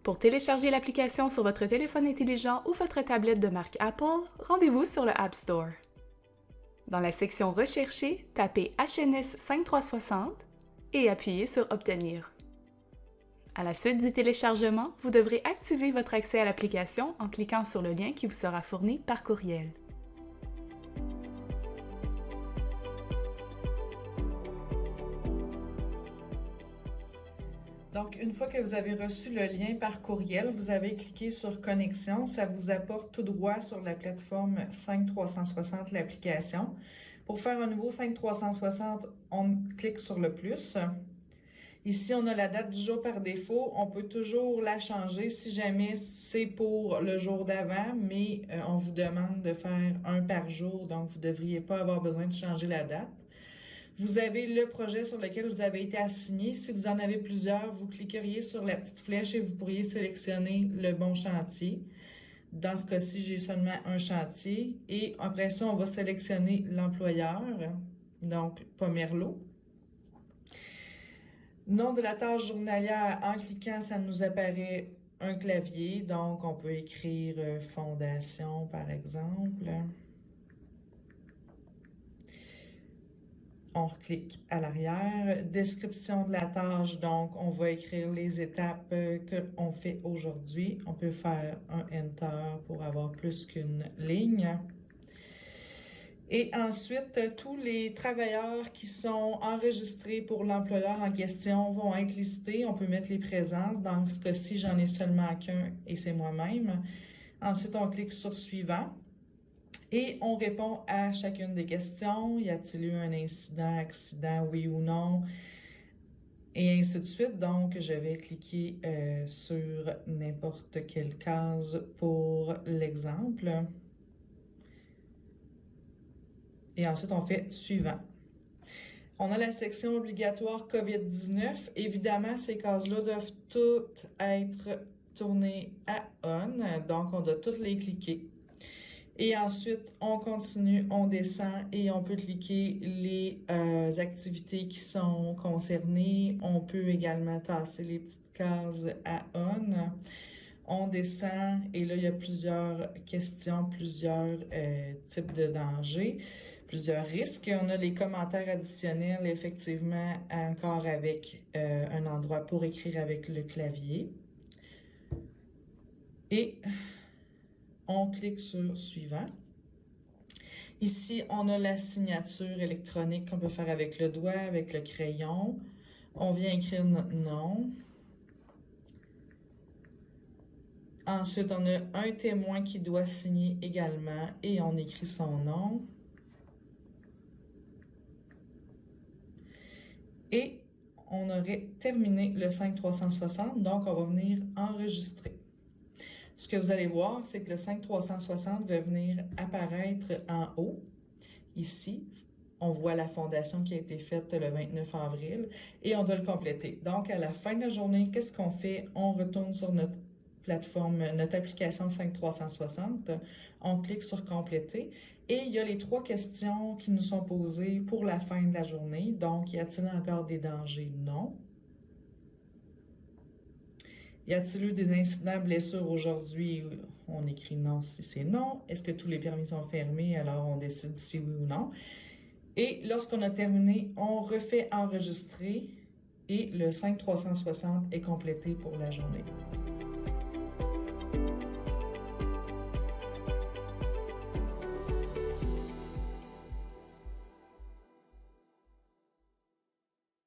Pour télécharger l'application sur votre téléphone intelligent ou votre tablette de marque Apple, rendez-vous sur le App Store. Dans la section Rechercher, tapez HNS 5360 et appuyez sur Obtenir. À la suite du téléchargement, vous devrez activer votre accès à l'application en cliquant sur le lien qui vous sera fourni par courriel. Donc, une fois que vous avez reçu le lien par courriel, vous avez cliqué sur Connexion. Ça vous apporte tout droit sur la plateforme 5360, l'application. Pour faire un nouveau 5360, on clique sur le plus. Ici, on a la date du jour par défaut. On peut toujours la changer si jamais c'est pour le jour d'avant, mais on vous demande de faire un par jour, donc vous ne devriez pas avoir besoin de changer la date. Vous avez le projet sur lequel vous avez été assigné. Si vous en avez plusieurs, vous cliqueriez sur la petite flèche et vous pourriez sélectionner le bon chantier. Dans ce cas-ci, j'ai seulement un chantier. Et après ça, on va sélectionner l'employeur, donc Pomerleau. Nom de la tâche journalière, en cliquant, ça nous apparaît un clavier. Donc, on peut écrire Fondation, par exemple. On reclique à l'arrière. Description de la tâche, donc on va écrire les étapes qu'on fait aujourd'hui. On peut faire un Enter pour avoir plus qu'une ligne. Et ensuite, tous les travailleurs qui sont enregistrés pour l'employeur en question vont être listés. On peut mettre les présences. Dans ce cas-ci, j'en ai seulement qu'un et c'est moi-même. Ensuite, on clique sur Suivant. Et on répond à chacune des questions. Y a-t-il eu un incident, accident, oui ou non? Et ainsi de suite. Donc, je vais cliquer sur n'importe quelle case pour l'exemple. Et ensuite, on fait Suivant. On a la section obligatoire COVID-19. Évidemment, ces cases-là doivent toutes être tournées à On. Donc, on doit toutes les cliquer. Et ensuite, on continue, on descend et on peut cliquer les activités qui sont concernées. On peut également tasser les petites cases à On. On descend et là, il y a plusieurs questions, plusieurs types de dangers, plusieurs risques. On a les commentaires additionnels, effectivement, encore avec un endroit pour écrire avec le clavier. Et on clique sur Suivant. Ici, on a la signature électronique qu'on peut faire avec le doigt, avec le crayon. On vient écrire notre nom. Ensuite, on a un témoin qui doit signer également et on écrit son nom. Et on aurait terminé le 5360, donc on va venir enregistrer. Ce que vous allez voir, c'est que le 5360 va venir apparaître en haut, ici. On voit la fondation qui a été faite le 29 avril et on doit le compléter. Donc, à la fin de la journée, qu'est-ce qu'on fait? On retourne sur notre plateforme, notre application 5360. On clique sur Compléter et il y a les 3 questions qui nous sont posées pour la fin de la journée. Donc, y a-t-il encore des dangers? Non. Y a-t-il eu des incidents, blessures aujourd'hui? On écrit non si c'est non. Est-ce que tous les permis sont fermés? Alors, on décide si oui ou non. Et lorsqu'on a terminé, on refait enregistrer et le 5360 est complété pour la journée.